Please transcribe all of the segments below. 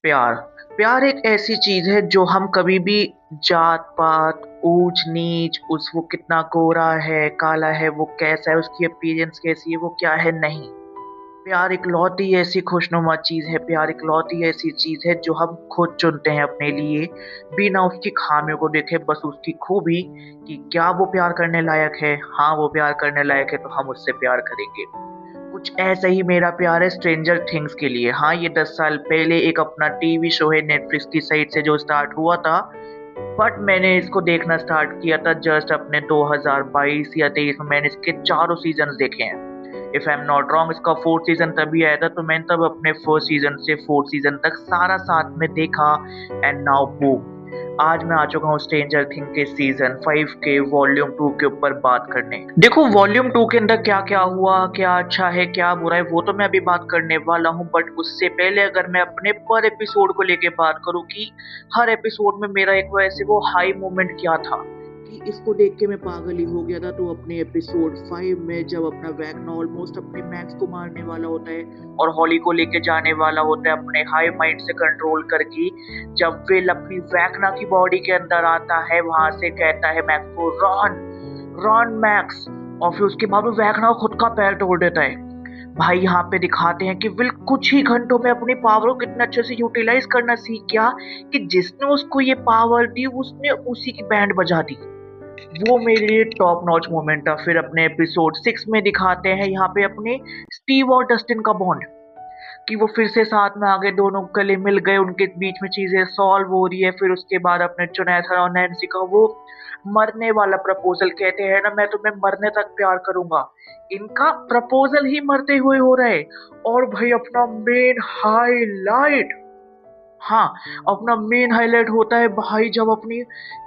प्यार प्यार एक ऐसी चीज है जो हम कभी भी जात पात ऊंच नीच उस वो कितना गोरा है काला है वो कैसा है उसकी अपीयरेंस कैसी है वो क्या है नहीं। प्यार इकलौती ऐसी खुशनुमा चीज है, प्यार इकलौती ऐसी चीज है जो हम खुद चुनते हैं अपने लिए, बिना उसकी खामियों को देखे, बस उसकी खूबी कि क्या वो प्यार करने लायक है। हाँ, वो प्यार करने लायक है तो हम उससे प्यार करेंगे। कुछ ऐसा ही मेरा प्यार है स्ट्रेंजर थिंग्स के लिए। हाँ, ये 10 साल पहले एक अपना टीवी शो है नेटफ्लिक्स की साइट से जो स्टार्ट हुआ था, बट मैंने इसको देखना स्टार्ट किया था जस्ट अपने 2022 या 23 में। मैंने इसके चारों सीजन देखे हैं। If I am not wrong, इसका फोर्थ सीजन तभी आया था, तो मैंने तब अपने फर्स्ट सीजन से फोर्थ सीजन तक सारा साथ में देखा। एंड नाउ बूम, आज मैं आ चुका हूँ स्ट्रेंजर थिंग के सीजन 5 के वॉल्यूम 2 के ऊपर बात करने। देखो, वॉल्यूम 2 के अंदर क्या क्या हुआ, क्या अच्छा है क्या बुरा है, वो तो मैं अभी बात करने वाला हूँ। बट उससे पहले अगर मैं अपने पर एपिसोड को लेके बात करूँ कि हर एपिसोड में मेरा एक वैसे वो हाई मोमेंट क्या था कि इसको देख के मैं पागल ही हो गया था। तो अपने एपिसोड 5 में जब अपना वैगना ऑलमोस्ट अपने मैक्स को मारने वाला होता है और हॉली को लेके जाने वाला होता है अपने हाई माइंड से कंट्रोल करके, जब विल अपनी वैगना की बॉडी के अंदर आता है, वहां से कहता है मैक्स को रन रन मैक्स, और फिर उसके बाद वो वैगना खुद का पैर तोड़ देता है। भाई, यहाँ पे दिखाते हैं कि विल कुछ ही घंटों में अपनी पावर को कितना अच्छे से यूटिलाइज करना सीख गया कि जिसने उसको ये पावर दी उसने उसी की बैंड बजा दी। वो मेरे लिए टॉप नॉच मोमेंट था। फिर अपने एपिसोड 6 में दिखाते हैं यहाँ पे अपने स्टीव और डस्टिन का बॉन्ड, कि वो फिर से साथ में आ गए, दोनों गले मिल गए, उनके बीच में चीजें सॉल्व हो रही है। फिर उसके बाद अपने चुनैथर और नैन्सी का वो मरने वाला प्रपोजल, कहते हैं ना मैं तुम्हें मरने तक प्यार करूंगा, इनका प्रपोजल ही मरते हुए हो रहा है। और भाई अपना मेन हाईलाइट, हाँ, अपना मेन हाईलाइट होता है भाई जब अपनी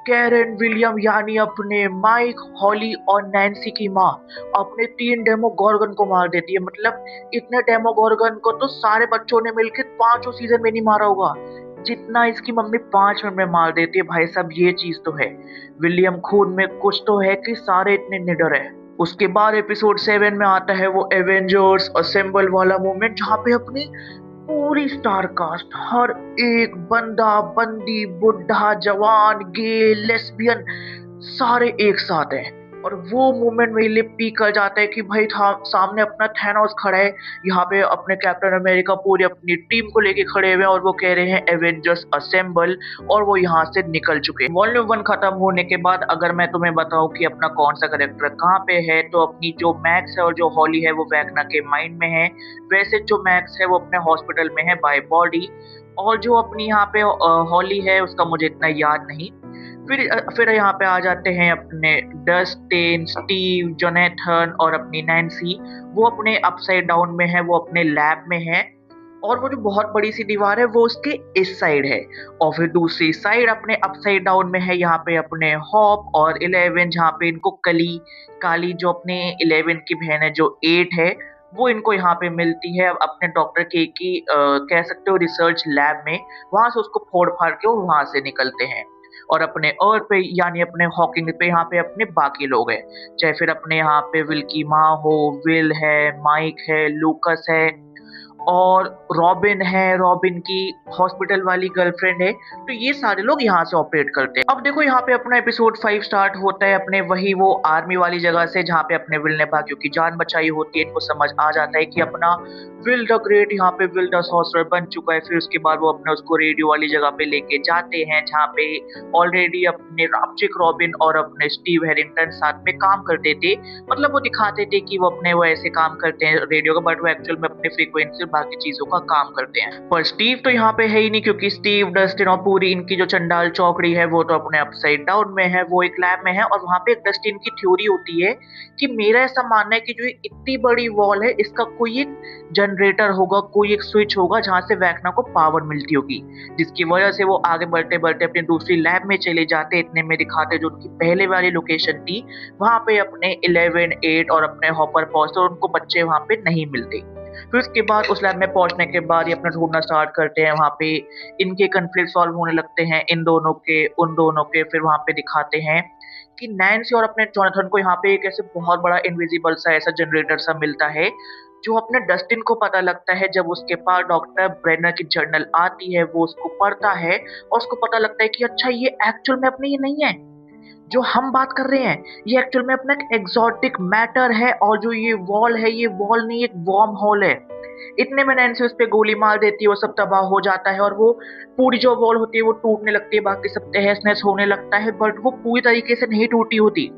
कैरन विलियम यानी अपने माइक, हॉली और नैन्सी की माँ अपने 3 डेमोगोर्गन को मार देती है। मतलब इतने डेमोगोर्गन को तो सारे बच्चों ने मिलकर 5 सीजन में नहीं मारा होगा जितना इसकी मम्मी 5 मिनट में मार देती है। भाई साहब, ये चीज तो है, विलियम खून में कुछ तो है कि सारे इतने निडर है। उसके बाद एपिसोड 7 में आता है वो एवेंजर्स असेंबल वाला मोमेंट, जहाँ पे अपनी पूरी स्टार कास्ट, हर एक बंदा बंदी बुढ़ा जवान गे लेस्बियन सारे एक साथ हैं। और वो मोमेंट मेरे लिए पीक कर जाता है कि भाई था सामने अपना थैनोस खड़ा है, यहाँ पे अपने कैप्टन अमेरिका पूरी अपनी टीम को लेके खड़े हुए हैं और वो कह रहे हैं एवेंजर्स असेंबल, और वो यहाँ से निकल चुके हैं। वॉल्यूम 1 खत्म होने के बाद अगर मैं तुम्हें बताऊं कि अपना कौन सा करेक्टर कहाँ पे है, तो अपनी जो मैक्स है और जो हॉली है वो वैगना के माइंड में है। वैसे जो मैक्स है वो अपने हॉस्पिटल में है बाय बॉडी, और जो अपनी यहाँ पे हॉली है उसका मुझे इतना याद नहीं। फिर यहाँ पे आ जाते हैं अपने डस्टिन, स्टीव, जोनेथन और अपनी नैन्सी। वो अपने अपसाइड डाउन में है, वो अपने लैब में है, और वो जो बहुत बड़ी सी दीवार है वो उसके इस साइड है। और फिर दूसरी साइड अपने अपसाइड डाउन में है यहाँ पे अपने हॉप और 11, जहाँ पे इनको काली जो अपने 11 की बहन है जो 8 है, वो इनको यहाँ पे मिलती है अपने डॉक्टर के की कह सकते हो रिसर्च लैब में। वहां से उसको फोड़ फाड़ के वो वहां से निकलते हैं। और अपने अर्थ पे यानी अपने हॉकिंग पे यहाँ पे अपने बाकी लोग हैं, चाहे फिर अपने यहाँ पे विल की माँ हो, विल है, माइक है, लूकस है, और रॉबिन है, रॉबिन की हॉस्पिटल वाली गर्लफ्रेंड है। तो ये सारे लोग यहाँ से ऑपरेट करते हैं। अब देखो, यहाँ पे अपना एपिसोड 5 स्टार्ट होता है अपने वही वो आर्मी वाली जगह से, जहाँ पे अपने विल ने बाकियों की जान बचाई होती है। इनको समझ आ जाता है कि अपना विल द ग्रेट यहाँ पे विल द सॉर्सरर बन चुका है। फिर उसके बाद वो अपने उसको रेडियो वाली जगह पे लेके जाते हैं, जहाँ पे ऑलरेडी अपने रापचिक रॉबिन और अपने स्टीव हैरिंगटन साथ में काम करते थे। मतलब वो दिखाते थे कि वो ऐसे काम करते हैं रेडियो का, बट वो एक्चुअल में अपने फ्रीक्वेंसी और बाकी चीजों का काम करते हैं। पर स्टीव तो यहाँ पे है ही नहीं, क्योंकि स्टीव, डस्टिन और पूरी इनकी जो चंडाल चौकड़ी है वो तो अपने अपसाइड डाउन में है, वो एक लैब में है। और वहां पे एक डस्टिन की थ्योरी होती है कि मेरा ऐसा मानना है कि जो इतनी बड़ी वॉल है इसका कोई एक जनरेटर होगा, कोई एक स्विच होगा जहां से वैगना को पावर मिलती होगी, जिसकी वजह से वो आगे बढ़ते बढ़ते अपनी दूसरी लैब में चले जाते। इतने में दिखाते जो उनकी पहले वाली लोकेशन थी, वहां पे अपने 11, 8 और अपने हॉपर पहुंचते और उनको बच्चे वहां पे नहीं मिलते। फिर उसके बाद उस लैब में पहुंचने के बाद ये अपना ढूंढना स्टार्ट करते हैं। वहां पे इनके कन्फ्लिक्ट सॉल्व होने लगते हैं, इन दोनों के उन दोनों के। फिर वहां पे दिखाते हैं कि नैन्सी और अपने जोनाथन को यहाँ पे एक ऐसे बहुत बड़ा इनविजिबल सा ऐसा जनरेटर सा मिलता है, जो अपने डस्टिन को पता लगता है जब उसके पास डॉक्टर ब्रेनर की जर्नल आती है, वो उसको पढ़ता है और उसको पता लगता है कि अच्छा ये एक्चुअल में अपने ये नहीं है। जो हम बात कर रहे हैं, ये एक्चुअल में अपना एक एक्सोटिक मैटर है और जो ये वॉल नहीं एक वर्म होल है। इतने में नैन्सी उस पे गोली मार देती है, वो सब तबाह हो जाता है और वो पूरी जो वॉल होती है वो टूटने लगती है, बाकी सब तहस-नहस होने लगता है, बट वो पूरी तरीके से नहीं टूटी होती।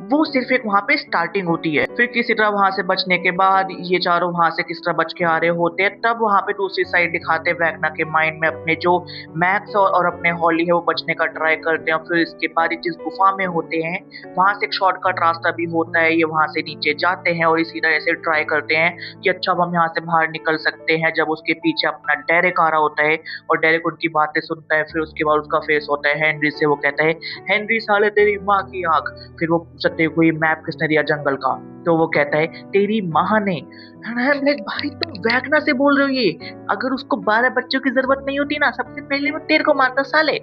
वो सिर्फ एक वहाँ पे स्टार्टिंग होती है। फिर किसी तरह वहाँ से बचने के बाद ये चारों वहाँ से किस तरह बच के आ रहे होते हैं, तब वहाँ पे दूसरी साइड दिखाते हैं वैगना के माइंड में अपने जो मैक्स और अपने हॉली है वो बचने का ट्राई करते हैं। फिर इसके बाद ये जिस गुफा में होते हैं वहाँ से एक शॉर्टकट रास्ता भी होता है, ये वहाँ से नीचे जाते हैं और इसी तरह से ट्राई करते हैं कि अच्छा अब हम यहाँ से बाहर निकल सकते हैं। जब उसके पीछे अपना डेरेक आ रहा होता है और डेरेक उनकी बातें सुनता है, फिर उसके बाद उसका फेस होता है हेनरी से, वो कहता है हेनरी साले तेरी माँ की आँख। फिर वो पूछते हैं कोई मैप किसने दिया जंगल का, तो वो कहता है तेरी माँ ने। भाई तुम वैगना से बोल रहे हो ये, अगर उसको 12 बच्चों की जरूरत नहीं होती ना सबसे पहले वो तेरे को मारता साले।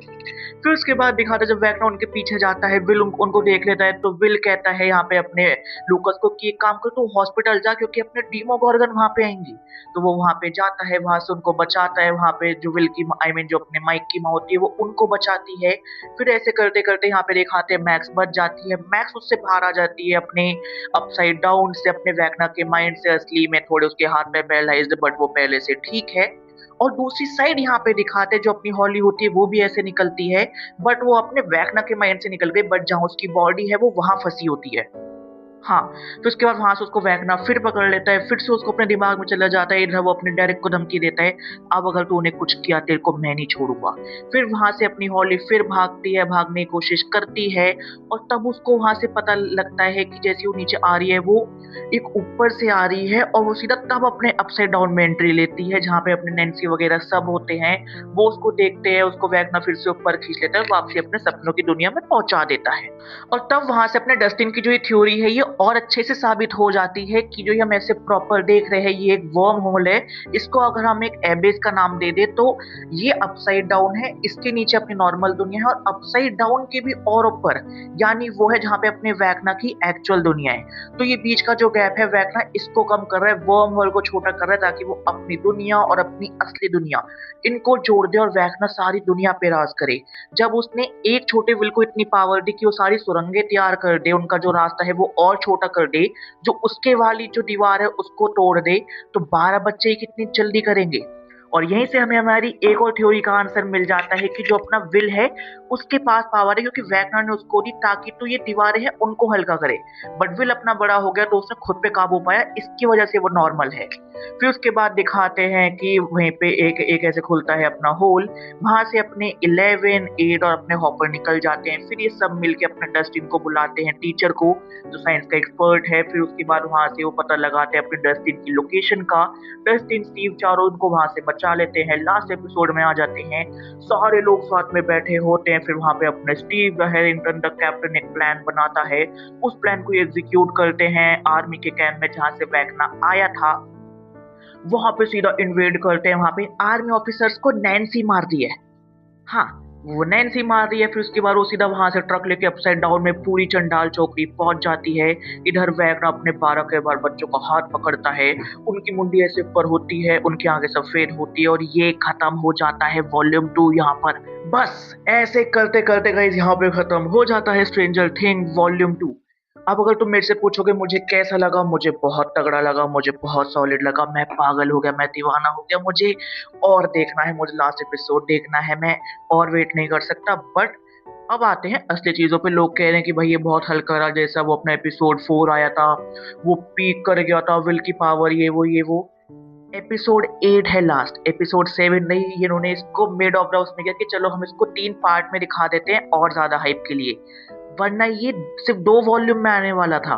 फिर उसके बाद दिखाता जब वैगना उनके पीछे जाता है, विल उनको देख लेता है, तो विल कहता है यहाँ पे अपने लूकस को कि एक काम कर तू हॉस्पिटल जा क्योंकि अपने डीमोगोर्गन वहां पे आएंगी। तो वो वहां पे जाता है, वहां से उनको बचाता है, वहां पे जो विल की आई मीन जो अपने माइक की माँ होती है वो उनको बचाती है। फिर ऐसे करते करते यहाँ पे दिखाते हैं मैक्स बच जाती है, मैक्स उससे बाहर आ जाती है अपने अपसाइड डाउन से, अपने वैगना के माइंड से। असली में थोड़े उसके हाथ में पैरालाइज्ड, बट वो पहले से ठीक है। और दूसरी साइड यहाँ पे दिखाते जो अपनी हॉली होती है वो भी ऐसे निकलती है, बट वो अपने वैगना के माइंड से निकल गई, बट जहाँ उसकी बॉडी है वो वहां फंसी होती है। हाँ, तो उसके बाद वहां से उसको वैगना फिर पकड़ लेता है, फिर से उसको अपने दिमाग में चला जाता है, इधर वो अपने डायरेक्ट को धमकी देता है अब अगर तूने कुछ किया तेरे को मैं नहीं छोड़ूंगा। फिर वहां से अपनी हॉली फिर भागती है, भागने की कोशिश करती है और तब उसको वहां से पता लगता है कि जैसे वो नीचे आ रही है वो एक ऊपर से आ रही है और वो सीधा तब अपने अपसाइड डाउन में एंट्री लेती है जहाँ पे अपने नैन्सी वगैरह सब होते हैं। वो उसको देखते हैं, उसको वैगना फिर से ऊपर खींच लेता है, वापसी अपने सपनों की दुनिया में पहुंचा देता है। और तब वहां से अपने डस्टिन की जो ये थ्योरी है ये और अच्छे से साबित हो जाती है कि जो ये हम ऐसे प्रॉपर देख रहे हैं ये एक वर्म होल है। इसको अगर हम एक एबेस का नाम दे दे तो ये अपसाइड डाउन है, इसके नीचे अपनी नॉर्मल दुनिया है और अपसाइड डाउन के भी और ऊपर यानी वो है जहाँ पे अपने वैगना की एक्चुअल दुनिया है। तो ये बीच का जो गैप है वैगना इसको कम कर रहा है, वर्म होल को छोटा कर रहा है ताकि वो अपनी दुनिया और अपनी असली दुनिया इनको जोड़ दे और वैगना सारी दुनिया पे राज करे। जब उसने एक छोटे विल को इतनी पावर दी कि वो सारी सुरंगें तैयार कर दे, उनका जो रास्ता है वो और छोटा कर दे, जो उसके वाली जो दीवार है उसको तोड़ दे, तो 12 बच्चे ही कितनी जल्दी करेंगे। और यहीं से हमें हमारी एक और थ्योरी का आंसर मिल जाता है कि जो अपना विल है उसके पास पावर है क्योंकि वैगना ने उसको दी ताकि तो ये दीवारें हैं उनको हल्का करे, बट विल अपना बड़ा हो गया तो उसने खुद पे काबू पाया, इसकी वजह से वो नॉर्मल है। फिर उसके बाद दिखाते हैं कि वहीं पे एक एक ऐसे खुलता है अपना होल, वहां से अपने 11, 8 और अपने हॉपर निकल जाते हैं। फिर ये सब मिलके अपने डस्टिन को बुलाते हैं, टीचर को जो साइंस का एक्सपर्ट है। फिर उसके बाद वहां से वो पता लगाते हैं अपने डस्टिन की लोकेशन का, डस्टिन स्टीव चारों उनको वहां से बचा लेते हैं। लास्ट एपिसोड में आ जाते हैं, सारे लोग साथ में बैठे होते हैं। फिर वहां पे अपने Steve the Harrington the captain एक प्लान बनाता है, उस प्लान को एग्जीक्यूट करते हैं आर्मी के कैंप में जहां से वैगना आया था, वहां पे सीधा इन्वेड करते हैं। वहां पे आर्मी ऑफिसर्स को नैन्सी मार दी है। हाँ, वो नैन्सी मार रही है। फिर उसके बाद वो सीधा वहां से ट्रक लेके अपसाइड डाउन में पूरी चंडाल चौकड़ी पहुंच जाती है। इधर वैगना अपने 12 के 12 बच्चों का हाथ पकड़ता है, उनकी मुंडी ऐसे ऊपर होती है, उनकी आंखें सफेद होती है और ये खत्म हो जाता है वॉल्यूम 2 यहाँ पर। बस ऐसे करते करते गाइस यहाँ पे खत्म हो जाता है स्ट्रेंजर थिंग वॉल्यूम 2। अब अगर तुम मेरे से पूछोगे मुझे कैसा लगा, मुझे बहुत तगड़ा लगा, मुझे बहुत सॉलिड लगा, मैं पागल हो गया, मैं दीवाना हो गया, मुझे और देखना है, मुझे लास्ट एपिसोड देखना है, मैं और वेट नहीं कर सकता। बट अब आते हैं असली चीजों पे। लोग कह रहे हैं कि भाई ये बहुत हल्का रहा, जैसा वो अपना एपिसोड 4 आया था वो पीक कर गया था, विल की पावर ये वो। एपिसोड 8 है लास्ट, एपिसोड 7 नहीं, इन्होंने इसको मिड ऑफ द उसमें किया कि चलो हम इसको 3 पार्ट में दिखा देते हैं और ज्यादा हाइप के लिए, वरना ये सिर्फ 2 वॉल्यूम में आने वाला था।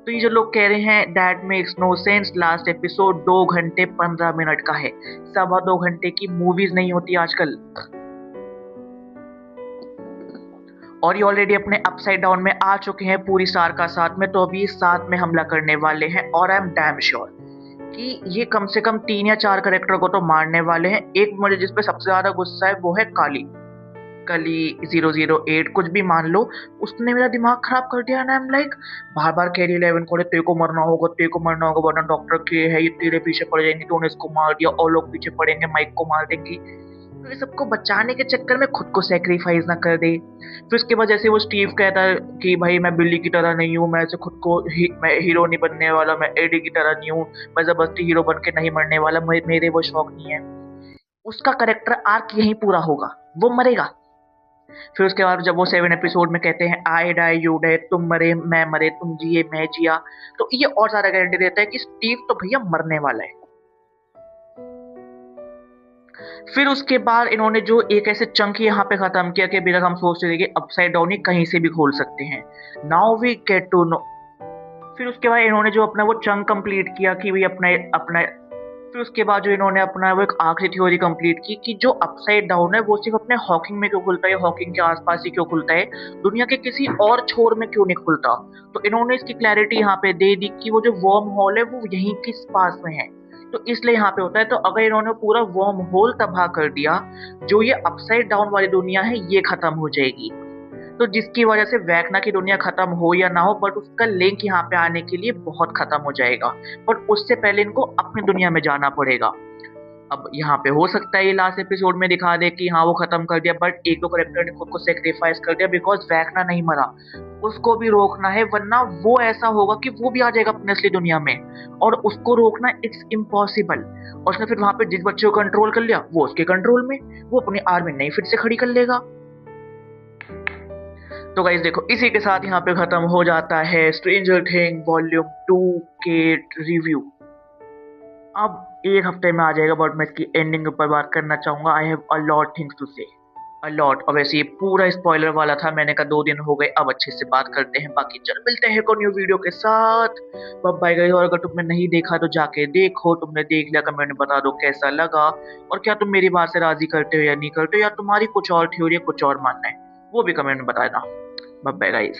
तो ये जो लोग कह रहे हैं that makes no sense, last episode 2 घंटे 15 मिनट का है, 2.25 घंटे की मूवीज नहीं होती आजकल। और ये ऑलरेडी अपने अपसाइड डाउन में आ चुके हैं पूरी सार का साथ में, तो अभी साथ में हमला करने वाले हैं और आई एम डैम श्योर कि ये कम से कम 3 या 4 करेक्टर को तो मारने वाले हैं। एक मुझे जिसपे सबसे ज्यादा गुस्सा है वो है काली। कली 008 कुछ भी मान लो, उसने मेरा दिमाग खराब कर दिया। And I am like, bar bar carry 11 को तेरे को मरना होगा, तेरे को मरना होगा, वरना डॉक्टर के है ये तेरे पीछे पड़ जाएंगे, तूने इसको मार दिया और लोग पीछे पड़ेंगे, माइक को मार देंगी। तो ये सबको बचाने के चक्कर में खुद को सेक्रीफाइस ना कर दे। फिर उसके बाद जैसे वो स्टीव कहता है कि भाई मैं बिल्ली की तरह नहीं हूँ, मैं ऐसे खुद को मैं हीरो नहीं बनने वाला, मैं एडी की तरह नहीं हूँ, मैं जबरदस्ती हीरो बन के नहीं मरने वाला, मेरे वो शौक नहीं है। उसका करेक्टर आर्क यहीं पूरा होगा, वो मरेगा। फिर उसके बाद जब वो 7 एपिसोड में कहते हैं आई डाई यू डाई, तुम मरे मैं मरे, तुम जिए मैं जिया, तो ये और ज्यादा गारंटी देता है कि स्टीव तो भैया मरने वाला है। फिर उसके बाद इन्होंने जो एक ऐसे चंक यहाँ पे खत्म किया कि अभी तक हम सोचते थे कि अपसाइड डाउन ही कहीं से भी खोल सकते हैं। Now we get to know. फिर उसके बाद इन्होंने जो अपना वो चंक कंप्लीट किया कि भाई अपना अपना फिर उसके बाद जो इन्होंने अपना वो एक आखिरी थ्योरी कंप्लीट की कि जो अपसाइड डाउन है वो सिर्फ अपने हॉकिंग में क्यों खुलता है, हॉकिंग के आसपास ही क्यों खुलता है, दुनिया के किसी और छोर में क्यों नहीं खुलता। तो इन्होंने इसकी क्लैरिटी यहाँ पे दे दी कि वो जो वर्म होल है वो यहीं किस पास में है, तो इसलिए यहाँ पे होता है। तो अगर इन्होंने पूरा वर्म होल तबाह कर दिया, जो ये अपसाइड डाउन वाली दुनिया है ये खत्म हो जाएगी। तो जिसकी वजह से वैकना की दुनिया खत्म हो या ना हो, बट उसका लिंक यहाँ पे आने के लिए बहुत खत्म हो जाएगा, बट उससे पहले इनको अपनी दुनिया में जाना पड़ेगा। अब यहाँ पे हो सकता है ये लास्ट एपिसोड में दिखा दे कि हाँ वो खत्म कर दिया, बट एक दो करेक्टर ने खुद को सेक्रीफाइस कर दिया बिकॉज वैकना नहीं मरा, उसको भी रोकना है, वरना वो ऐसा होगा कि वो भी आ जाएगा अपनी असली दुनिया में, और उसको रोकना इट्स इम्पॉसिबल। और उसने फिर वहां पे जिस बच्चे को कंट्रोल कर लिया वो उसके कंट्रोल में, वो अपनी आर्मी नहीं फिर से खड़ी कर लेगा। तो गाइस देखो, इसी के साथ यहाँ पे खत्म हो जाता है स्ट्रेंजर थिंग वॉल्यूम 2 के रिव्यू। अब एक हफ्ते में आ जाएगा, बट मैं इसकी एंडिंग के ऊपर बात करना चाहूंगा। I have a lot things to say, a lot. और वैसे ये पूरा स्पॉइलर वाला था, मैंने कहा 2 दिन हो गए, अब अच्छे से बात करते हैं। बाकी चल मिलते हैं को न्यू वीडियो के साथ। Bye guys. और अगर तुमने नहीं देखा तो जाके देखो, तुमने देख लिया कमेंट में बता दो कैसा लगा, और क्या तुम मेरी बात से राजी करते हो या नहीं करते हो, या तुम्हारी कुछ और थ्योरी कुछ और मानना है वो भी कमेंट में बताना। Bye guys.